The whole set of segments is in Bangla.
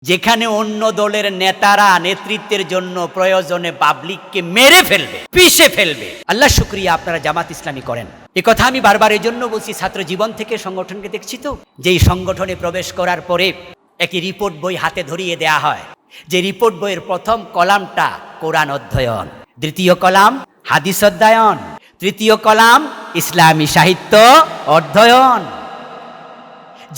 যেখানে অন্য দলের নেতারা নেতৃত্বের জন্য প্রয়োজনে পাবলিককে মেরে ফেলবে, পিষে ফেলবে। আল্লাহ শুকরিয়া আপনারা জামাত ইসলামী করেন। এ কথা আমি বারবার এই জন্য বলছি, ছাত্র জীবন থেকে সংগঠনকে দেখছি তো, যেই সংগঠনে প্রবেশ করার পরে একটি রিপোর্ট বই হাতে ধরিয়ে দেয়া হয়, যে রিপোর্ট বইয়ের প্রথম কলামটা কোরআন অধ্যয়ন, দ্বিতীয় কলাম হাদিস অধ্যয়ন, তৃতীয় কলাম ইসলামী সাহিত্য অধ্যয়ন।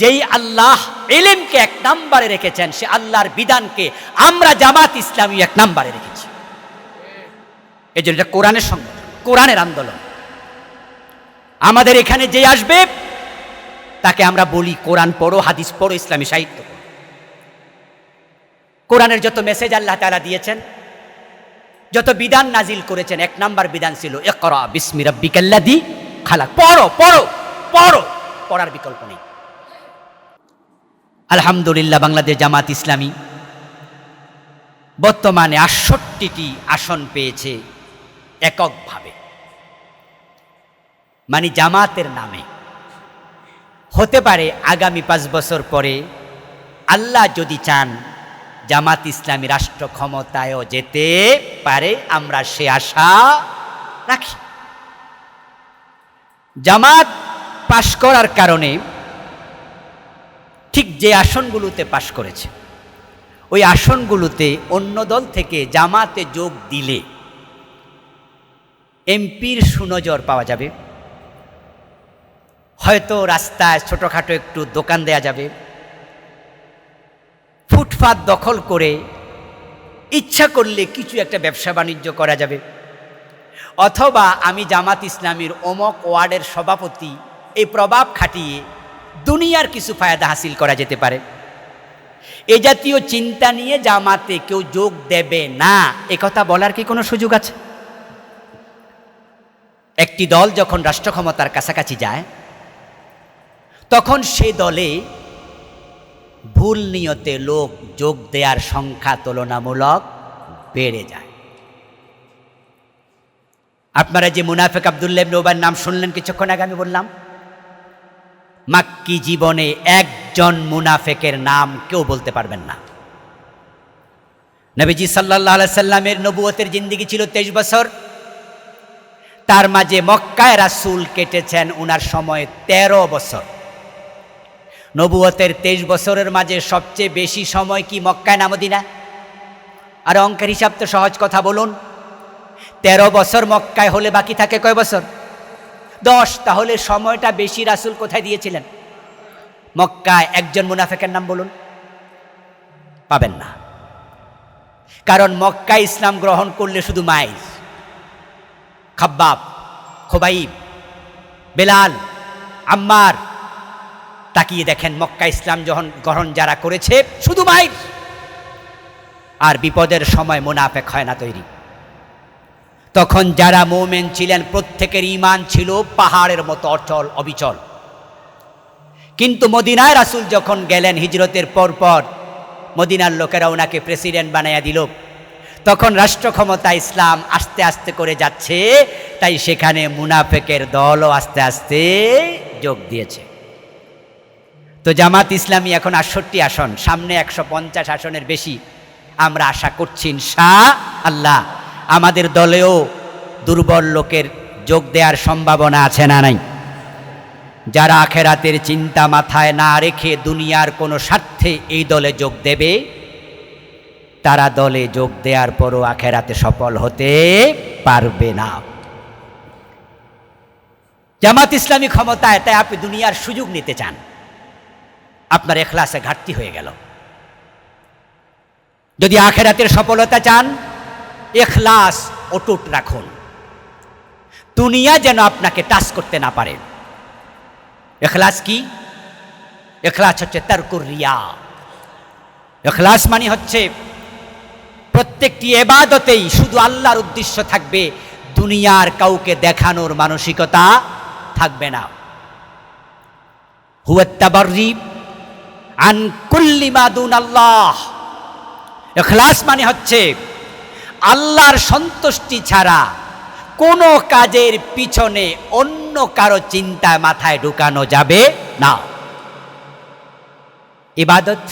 যেই আল্লাহ ইলমকে এক নম্বরে রেখেছেন, সে আল্লাহর বিধানকে আমরা জামাত ইসলামী এক নম্বরে রেখেছি। এই জন্য এটা কোরআনের সংগঠন, কোরআনের আন্দোলন। আমাদের এখানে যে আসবে তাকে আমরা বলি কোরআন পড়ো, হাদিস পড়ো, ইসলামী সাহিত্য পড়ো। কোরআনের যত মেসেজ আল্লাহ তাআলা দিয়েছেন, যত বিধান নাজিল করেছেন, এক নাম্বার বিধান ছিল ইকরা বিসমি রাব্বিকাল্লাযী খালাক। পড়ো পড়ো পড়ো, পড়ার বিকল্প নেই। আলহামদুলিল্লাহ, বাংলাদেশ জামাত ইসলামী বর্তমানে ৬৮টি আসন পেয়েছে এককভাবে, মানে জামাতের নামে। হতে পারে আগামী ৫ বছর পরে আল্লাহ যদি চান জামাত ইসলামী রাষ্ট্র ক্ষমতায়ও যেতে পারে, আমরা সে আশা রাখি। জামাত পাশ করার কারণে ঠিক যে আসনগুলোতে পাশ করেছে, ওই আসনগুলোতে অন্য দল থেকে জামাতে যোগ দিলে এমপির সুনজর পাওয়া যাবে, হয়তো রাস্তায় ছোটোখাটো একটু দোকান দেয়া যাবে, ফুটপাত দখল করে ইচ্ছা করলে কিছু একটা ব্যবসা বাণিজ্য করা যাবে, অথবা আমি জামাত ইসলামীর অমক ওয়ার্ডের সভাপতি, এই প্রভাব খাটিয়ে দুনিয়ার কিছু ফায়দা হাসিল করা যেতে পারে। এ জাতীয় চিন্তা নিয়ে জামাতে কেউ যোগ দেবে না, একথা বলার কি কোনো সুযোগ আছে? একটি দল যখন রাষ্ট্র ক্ষমতার কাছাকাছি যায়, তখন সে দলে ভুল নিয়তে লোক যোগ দেওয়ার সংখ্যা তুলনামূলক বেড়ে যায়। আপনারা যে মুনাফিক আব্দুল্লাহ ইবনে উবাইর নাম শুনলেন কিছুক্ষণ আগে, আমি বললাম মাক্কি জীবনে একজন মুনাফিকের নাম কেউ বলতে পারবেন না। নবীজি সাল্লাল্লাহু আলাইহি সাল্লামের নবুয়তের জিন্দেগি ছিল 23 বছর, তার মাঝে মক্কায় রাসূল কেটেছেন উনার সময় 13 বছর। নবুয়তের 23 বছরের মাঝে সবচেয়ে বেশি সময় কি মক্কায় না মদিনা? আর অঙ্কের হিসাব তো সহজ কথা বলুন, 13 বছর মক্কায় হলে বাকি থাকে কয় বছর? 10। তাহলে সময়টা বেশি রাসূল কোথায় দিয়েছিলেন? মক্কায়। একজন মুনাফিকের নাম বলুন, পাবেন না। কারণ মক্কায় ইসলাম গ্রহণ করলে শুধু মাইজ, খাব্বাব, খুবাইব, বেলাল, আম্মার। তাকিয়ে দেখেন মক্কা ইসলাম যখন গ্রহণ যারা করেছে শুধু মাইজ। আর বিপদের সময় মুনাফিক হয় না তৈরি। তখন যারা মুমিন ছিলেন প্রত্যেকের ঈমান ছিল পাহাড়ের মতো অচল অবিচল। কিন্তু মদিনায় রাসূল যখন গেলেন হিজরতের পরপর, মদিনার লোকেরা ওনাকে প্রেসিডেন্ট বানাইয়া দিল। তখন রাষ্ট্র ক্ষমতা ইসলাম আস্তে আস্তে করে যাচ্ছে, তাই সেখানে মুনাফিকের দলও আস্তে আস্তে যোগ দিয়েছে। তো জামাত ইসলামী এখন ৬৮ আসন, সামনে ১৫০ আসনের বেশি আমরা আশা করছি ইনশাআল্লাহ। আমাদের দলেও দুর্বল লোকের যোগ দেওয়ার সম্ভাবনা আছে না নাই? যারা আখেরাতের চিন্তা মাথায় না রেখে দুনিয়ার কোনো স্বার্থে এই দলে যোগ দেবে, তারা দলে যোগ দেওয়ার পরও আখেরাতে সফল হতে পারবে না। জামাত ইসলামী ক্ষমতায়, তাই আপনি দুনিয়ার সুযোগ নিতে চান, আপনার ইখলাসে ঘাটতি হয়ে গেল। যদি আখেরাতের সফলতা চান, ইখলাস অটুট রাখুন, দুনিয়া যেন আপনাকে টাচ করতে না পারে। ইখলাস কি? ইখলাস হচ্ছে তারকুর রিয়া। ইখলাস মানে হচ্ছে প্রত্যেকটি ইবাদতেই শুধু আল্লাহর উদ্দেশ্য থাকবে, দুনিয়ার কাউকে দেখানোর মানসিকতা থাকবে না। হুয়া তাবাররি আন কুল্লি মা দুনাল্লাহ। ইখলাস মানে হচ্ছে আল্লাহর সন্তুষ্টি ছাড়া কোনো কাজের পিছনে অন্য কারো চিন্তা মাথায় ঢুকানো যাবে না। ইবাদত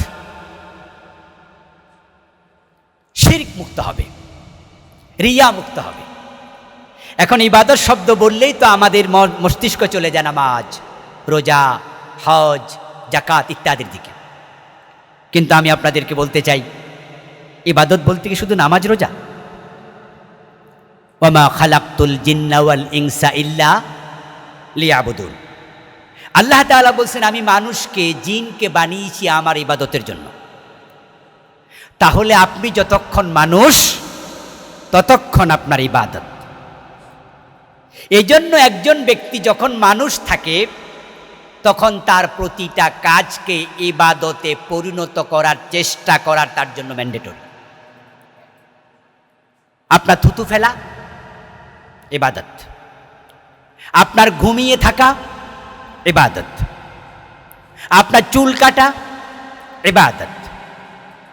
শিরক মুক্ত হবে, রিয়া মুক্ত হবে। এখন ইবাদত শব্দ বললেই তো আমাদের মস্তিষ্ক চলে যায় নামাজ, রোজা, হজ, জাকাত ইত্যাদির দিকে। কিন্তু আমি আপনাদেরকে বলতে চাই, ইবাদত বলতে কি শুধু নামাজ রোজা? ওয়ামা খালাকতুল জিন্না ওয়াল ইনসা ইল্লা লিয়াবুদুন। আল্লাহ তাআলা বলছেন, আমি মানুষকে, জিনকে বানিয়েছি আমার ইবাদতের জন্য। তাহলে আপনি যতক্ষণ মানুষ ততক্ষণ আপনার ইবাদত। এই জন্য একজন ব্যক্তি যখন মানুষ থাকে তখন তার প্রতিটা কাজকে ইবাদতে পরিণত করার চেষ্টা করার তার জন্য ম্যান্ডেটরি। আপনার থুতু ফেলা ইবাদত, আপনার ঘুমিয়ে থাকা ইবাদত, আপনার চুল কাটা ইবাদত।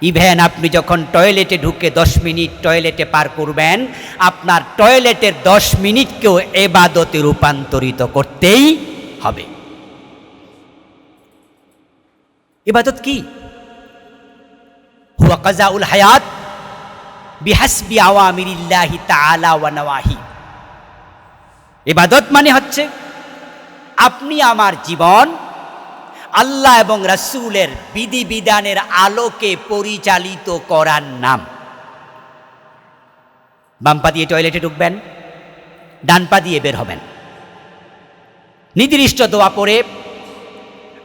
ইভেন আপনি যখন টয়লেটে ঢুকে 10 মিনিট টয়লেটে পার করবেন, আপনার টয়লেটের 10 মিনিটকেও ইবাদতে রূপান্তরিত করতেই হবে। ইবাদত কি? হুয়া কাযাউল হায়াত বিহাসবি আওয়ামিরিল্লাহি তাআলা ওয়া নওয়াহি। ইবাদত মানে হচ্ছে আপনি আমার জীবন আল্লাহ এবং রাসূলের বিধিবিধানের আলোকে পরিচালিত করার নাম। বাম পা দিয়ে টয়লেটে ঢুকবেন, ডান পা দিয়ে বের হবেন, নির্দিষ্ট দোয়া পড়ে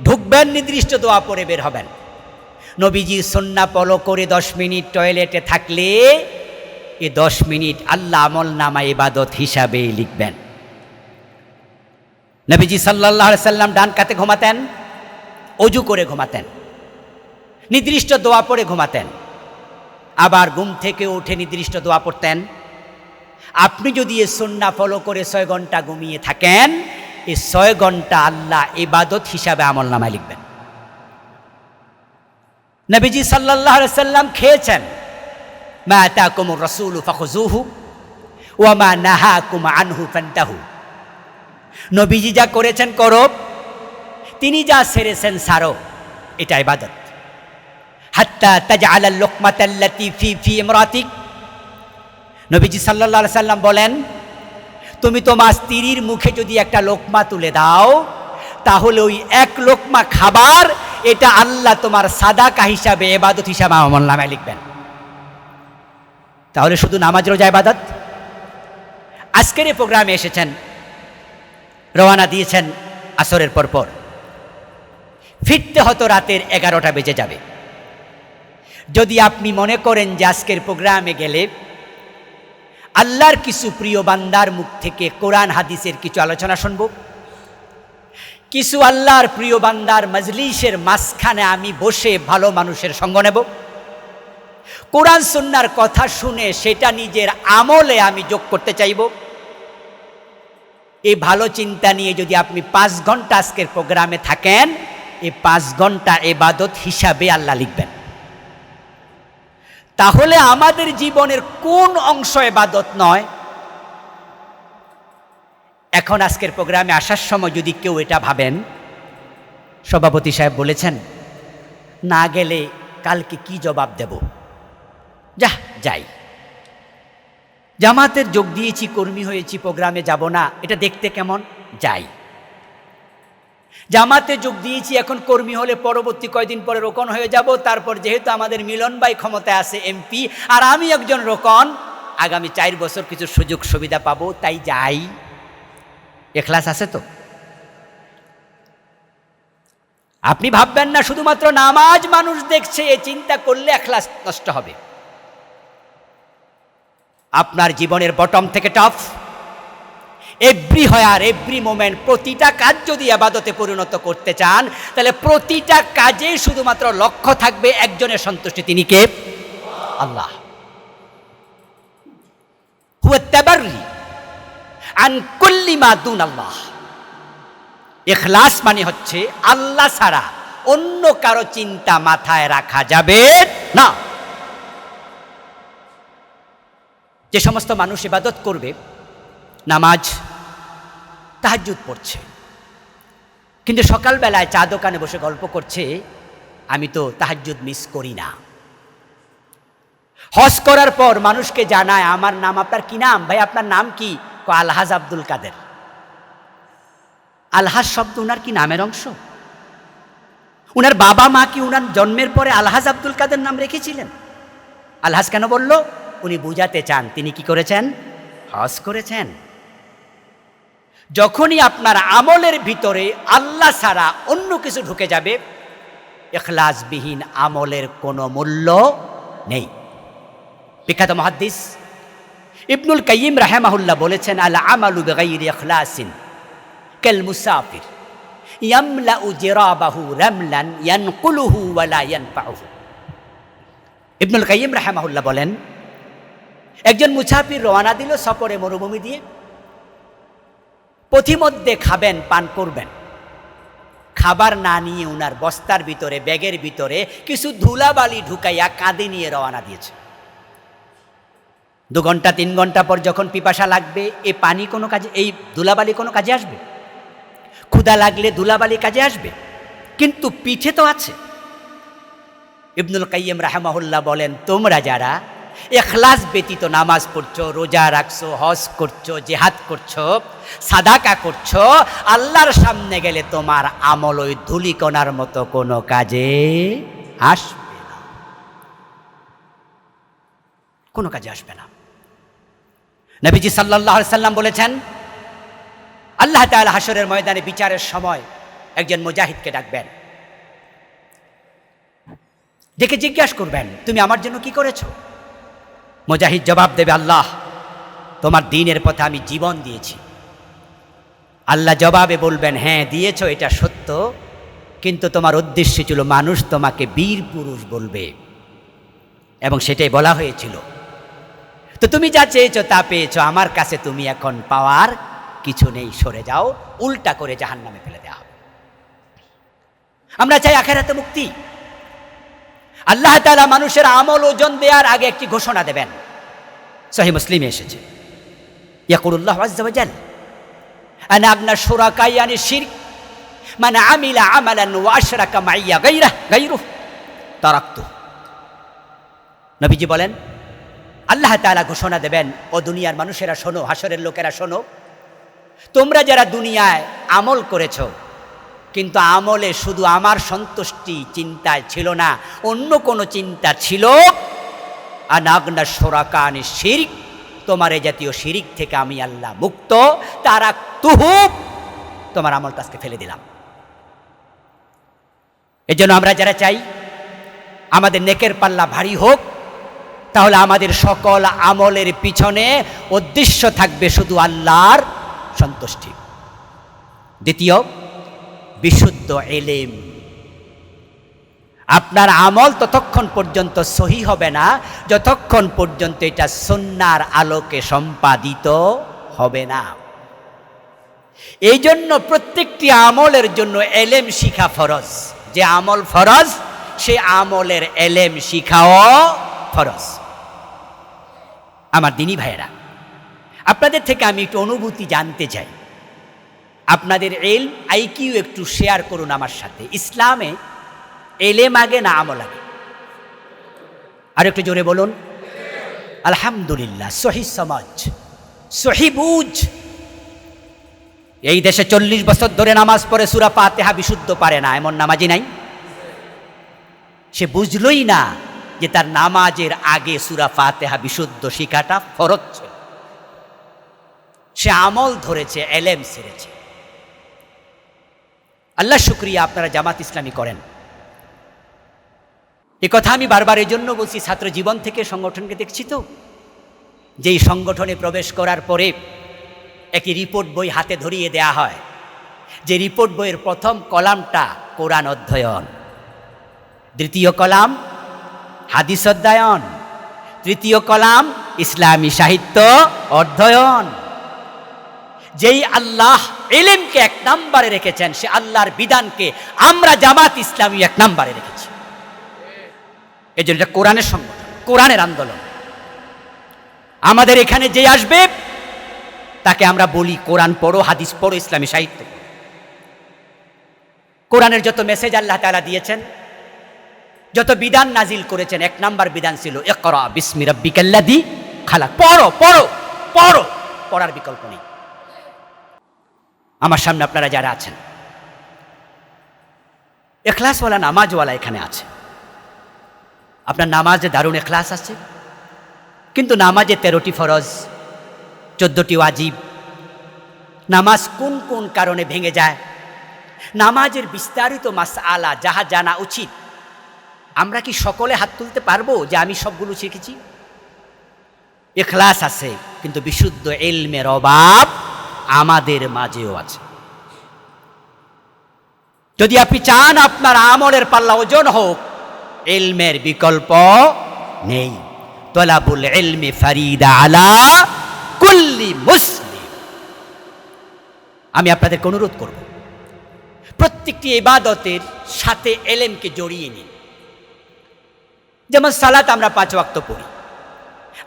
ঢুকবেন, নির্দিষ্ট দোয়া পড়ে বের হবেন। নবীজি সুন্নাহ ফলো করে 10 মিনিট টয়লেটে থাকলে এই 10 মিনিট আল্লাহ আমলনামায় ইবাদত হিসাবেই লিখবেন। নবীজি সাল্লাল্লাহু আলাইহি সাল্লাম ডান কাতে ঘুমাতেন, অজু করে ঘুমাতেন, নির্দিষ্ট দোয়া পড়ে ঘুমাতেন, আবার ঘুম থেকে উঠে নির্দিষ্ট দোয়া পড়তেন। আপনি যদি এই সুন্নাহ ফলো করে 6 ঘন্টা ঘুমিয়ে থাকেন, এই 6 ঘন্টা আল্লাহ ইবাদত হিসাবে আমলনামায় লিখবেন। নবীজি সাল্লাল্লাহু আলাইহি সাল্লাম খেয়েছেন, মা আতাকুমুর রাসূলু ফাখুযুহু ওয়া মা নাহাকুম আনহু ফান্তাহু। নবীজি যা করেছেন করো, তিনি যা ছেড়েছেন ছাড়ো, এটা ইবাদত। হাত্তা তাজআলাল লুকমাতাল্লাতী ফি ইমরাতিক। নবীজি সাল্লাল্লাহু আলাইহি সাল্লাম বলেন, তুমি তোমার স্ত্রীর মুখে যদি একটা লোকমা তুলে দাও, তাহলে ওই এক লোকমা খাবার এটা আল্লাহ তোমার সাদাকা হিসাবে, ইবাদত হিসাবে আমলনামায় লিখবেন। তাহলে শুধু নামাজ রোজা ইবাদত? আজকের এই প্রোগ্রামে এসেছেন, রওনা দিয়েছেন আসরের পরপর, ফিরতে হতো রাতের 11টা বেজে যাবে। যদি আপনি মনে করেন যে আজকের প্রোগ্রামে গেলে আল্লাহর কিছু প্রিয় বান্দার মুখ থেকে কোরআন হাদিসের কিছু আলোচনা শুনব, কিছু আল্লাহর প্রিয় বান্দার মজলিসের মাঝখানে আমি বসে ভালো মানুষের সঙ্গ নেব, কোরআন সুন্নাহর কথা শুনে সেটা নিজের আমলে আমি যোগ করতে চাইব, এই ভালো চিন্তা নিয়ে যদি আপনি 5 ঘন্টা আজকের প্রোগ্রামে থাকেন, এই 5 ঘন্টা ইবাদত হিসাবে আল্লাহ লিখবেন। তাহলে আমাদের জীবনের কোন অংশ ইবাদত নয়? এখন আজকের প্রোগ্রামে আসার সময় যদি কেউ এটা ভাবেন, সভাপতি সাহেব বলেছেন না গেলে কালকে কি জবাব দেব, যাই, জামাতের যোগ দিয়েছি, কর্মী হয়েছি, প্রোগ্রামে যাব না, এটা দেখতে কেমন, যাই। জামাতে যোগ দিয়েছি, এখন কর্মী হলে পরবর্তী কয়দিন পরে রোকন হয়ে যাব, তারপর যেহেতু আমাদের মিলন ভাই ক্ষমতায় আছে এমপি, আর আমি একজন রোকন, আগামী 4 বছর কিছু সুযোগ সুবিধা পাবো, তাই যাই। ইখলাস আছে তো? আপনি ভাববেন না শুধুমাত্র নামাজ মানুষ দেখছে, এই চিন্তা করলে ইখলাস নষ্ট হবে। আপনার জীবনের বটম থেকে top, every hour, every moment, প্রতিটা কাজ যদি ইবাদতে পরিণত করতে চান, তাহলে প্রতিটা কাজে শুধুমাত্র লক্ষ্য থাকবে একজনের সন্তুষ্টি, তিনি কে? আল্লাহ। হুয়া তাবাররি আন কুল্লি মা দুন আল্লাহ। ইখলাস মানে হচ্ছে আল্লাহ ছাড়া অন্য কারো চিন্তা মাথায় রাখা যাবে না। যে সমস্ত মানুষ ইবাদত করবে, নামাজ, তাহাজ্জুদ পড়ছে, কিন্তু সকালবেলায় চা দোকানে বসে গল্প করছে, আমি তো তাহাজ্জুদ মিস করি না। হজ করার পর মানুষকে জানায়, আমার নাম, আপনার কি নাম ভাই, আপনার নাম কি? আলহাজ আব্দুল কাদের। আলহাজ শব্দ উনার কি নামের অংশ? উনার বাবা মা কি উনার জন্মের পরে আলহাজ আব্দুল কাদের নাম রেখেছিলেন? আলহাজ কেন বলল? উনি বুঝাতে চান তিনি কি করেছেন? হজ করেছেন। যখনই আপনার আমলের ভিতরে আল্লাহ ছাড়া অন্য কিছু ঢুকে যাবে, ইখলাসবিহীন আমলের কোনো মূল্য নেই। বিখ্যাত মুহাদ্দিস ইবনুল কাইয়িম রাহিমাহুল্লাহ বলেছেন, আল আমালু বিগাইরি ইখলাসিন কাল মুসাফির ইয়ামলাউ জিরাবাহু রামলান ইয়ানকুলুহু ওয়ালা ইয়ানফাউহু। ইবনুল কাইয়িম রাহিমাহুল্লাহ বলেন, একজন মুসাফির রওনা দিল সফরে মরুভূমি দিয়ে। পথিমধ্যে খাবেন, পান করবেন, খাবার না নিয়ে উনার বস্তার ভিতরে, ব্যাগের ভিতরে কিছু ধুলাবালি ঢুকাইয়া কাঁধে নিয়ে রওনা দিয়েছে। 2 ঘন্টা 3 ঘন্টা পর যখন পিপাসা লাগবে, এই পানি কোনো কাজে, এই ধুলাবালি কোনো কাজে আসবে? ক্ষুধা লাগলে ধুলাবালি কাজে আসবে, কিন্তু পিঠে তো আছে। ইবনুল কাইয়িম রাহিমাহুল্লাহ বলেন, তোমরা যারা ইখলাস ব্যতীত নামাজ পড়ছো, রোজা রাখছো, হজ করছো, জিহাদ করছো, সাদাকা করছো, আল্লাহর সামনে গেলে তোমার আমল ওই ধুলিকণার মতো কোনো কাজে আসবে না, কোনো কাজে আসবে না। নবীজি সাল্লাল্লাহু আলাইহি সাল্লাম বলেছেন, আল্লাহ তাআলা হাসরের ময়দানে বিচারের সময় একজন মুজাহিদকে ডাকবেন, ডেকে জিজ্ঞাসা করবেন, তুমি আমার জন্য কি করেছো? মুজাহিদ জবাব দেবে, আল্লাহ, তোমার দ্বীনের পথে আমি জীবন দিয়েছি। আল্লাহ জবাবে বলবেন, হ্যাঁ দিয়েছো, এটা সত্য, কিন্তু তোমার উদ্দেশ্য ছিল মানুষ তোমাকে বীর পুরুষ বলবে, এবং সেটাই বলা হয়েছিল। তো তুমি যা চেয়েছো তা পেয়েছো, আমার কাছে তুমি এখন পাওয়ার কিছু নেই, সরে যাও, উল্টা করে জাহান্নামে ফেলে দেওয়া হবে। আমরা চাই আখিরাতে মুক্তি। আল্লাহ তাআলা মানুষের আমল ওজন দেওয়ার আগে একটি ঘোষণা দেবেন, সহিহ মুসলিমে এসেছে, ইয়াকুলুল্লাহু আযজা ওয়া জাল্লা আনা আগনা শুরাকাই আনি শিরক মান আমিলা আমালান ওয়া আশরাকা মাইয়া গায়রুহু তারাকতু। নবীজি বলেন, আল্লাহ তাআলা ঘোষণা দেবেন, ও দুনিয়ার মানুষেরা শোনো, হাসরের লোকেরা শোনো, তোমরা যারা দুনিয়ায় আমল করেছো, কিন্তু আমলে শুধু আমার সন্তুষ্টি চিন্তায় ছিল না, অন্য কোনো চিন্তা ছিল, আনাগনা শোরাকানি শিরক, তোমার এই জাতীয় শিরিক থেকে আমি আল্লাহ মুক্ত, তারা তুহু, তোমার আমল কাজকে ফেলে দিলাম। এজন্য আমরা যারা চাই আমাদের নেকের পাল্লা ভারী হোক, তাহলে আমাদের সকল আমলের পিছনে উদ্দেশ্য থাকবে শুধু আল্লাহর সন্তুষ্টি। দ্বিতীয়, বিশুদ্ধ ইলম। আপনার আমল ততক্ষণ পর্যন্ত সহি হবে না যতক্ষণ পর্যন্ত এটা সুন্নাহর আলোকে সম্পাদিত হবে না। এই জন্য প্রত্যেকটি আমলের জন্য ইলম শিখা ফরজ। যে আমল ফরজ, সে আমলের ইলম শিখাও ফরজ। আমার দিনী ভাইয়েরা, আপনাদের থেকে আমি একটু অনুভূতি জানতে চাই। আপনাদের ইলম আইকিউ একটু শেয়ার করুন আমার সাথে। ইসলামে ইলম আগে না আমল আগে? আর একটু জোরে বলুন। আলহামদুলিল্লাহ, সহি সমাজ, সহি বুঝ। এই দেশে 40 বছর ধরে নামাজ পড়ে সূরা ফাতিহা বিশুদ্ধ পারে না এমন নামাজি নাই। সে বুঝলই না যে তার নামাজের আগে সূরা ফাতিহা বিশুদ্ধ শিখাটা ফরজ ছিল। সে আমল ধরেছে, ইলম ছেড়েছে। আল্লাহ শুকরিয়া, আপনারা জামাত ইসলামী করেন। এ কথা আমি বারবার এই জন্য বলছি, ছাত্র জীবন থেকে সংগঠনকে দেখছি তো, যেই সংগঠনে প্রবেশ করার পরে একটি রিপোর্ট বই হাতে ধরিয়ে দেয়া হয়, যে রিপোর্ট বইয়ের প্রথম কলামটা কোরআন অধ্যয়ন, দ্বিতীয় কলাম হাদিস অধ্যয়ন, তৃতীয় কলাম ইসলামী সাহিত্য অধ্যয়ন। যেই আল্লাহ ইলমকে 1 নম্বরে রেখেছেন, সে আল্লাহর বিধানকে আমরা জামাত ইসলামী 1 নম্বরে রেখেছি। এই জন্য এটা কোরআনের সংগঠন, কোরআনের আন্দোলন। আমাদের এখানে যে আসবে তাকে আমরা বলি কোরআন পড়ো, হাদিস পড়ো, ইসলামী সাহিত্য পড়ো। কোরআনের যত মেসেজ আল্লাহ তাআলা দিয়েছেন যত বিধান নাজিল করেছেন, 1 নাম্বার বিধান ছিল ইকরা বিসমি রাব্বিকাল্লাযী খালাক। পড়ো পড়ো পড়ো, পড়ার বিকল্প নেই। আমার সামনে আপনারা যারা আছেন, এখলাসওয়ালা নামাজওয়ালা এখানে আছে। আপনার নামাজে দারুণ এখলাস আছে, কিন্তু নামাজে 13টি ফরজ, 14টি ওয়াজিব। নামাজ কোন কোন কারণে ভেঙে যায়, নামাজের বিস্তারিত মাসআলা যাহা জানা উচিত, আমরা কি সকলে হাত তুলতে পারবো যে আমি সবগুলো শিখেছি? ইখলাস আছে, কিন্তু বিশুদ্ধ ইলমের অভাব আমাদের মাঝেও আছে। যদি আপনি চান আপনার আমলের পাল্লা ওজন হোক, ইলমের বিকল্প নেই। তলাবুল ইলমি ফারিদা আলা কুল্লি মুসলিম। আমি আপনাদেরকে অনুরোধ করব, প্রত্যেকটি ইবাদতের সাথে ইলমকে জড়িয়ে নিন। যেমন সালাত আমরা 5 ওয়াক্ত পড়ি,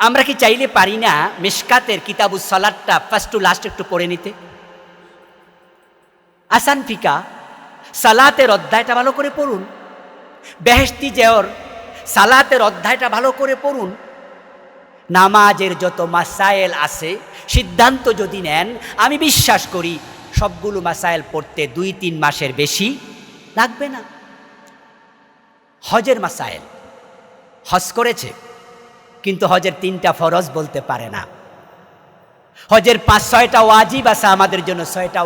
আমরা কি চাইলে পারি না মিশকাতের কিতাবুস সালাতটা ফার্স্ট টু লাস্ট একটু পড়ে নিতে? আসান ফিকা সালাতের অধ্যায়টা ভালো করে পড়ুন, বেহেশতি জেওর সালাতের অধ্যায়টা ভালো করে পড়ুন। নামাজের যত মাসায়েল আছে, সিদ্ধান্ত যদি নেন, আমি বিশ্বাস করি সবগুলো মাসায়েল পড়তে 2-3 মাসের বেশি লাগবে না। হজের মাসায়েল, হজ করেছে কিন্তু হজের 3টা ফরজ বলতে পারে না। হজের 5-6টা ওয়াজিব আছে আমাদের জন্য, 6টা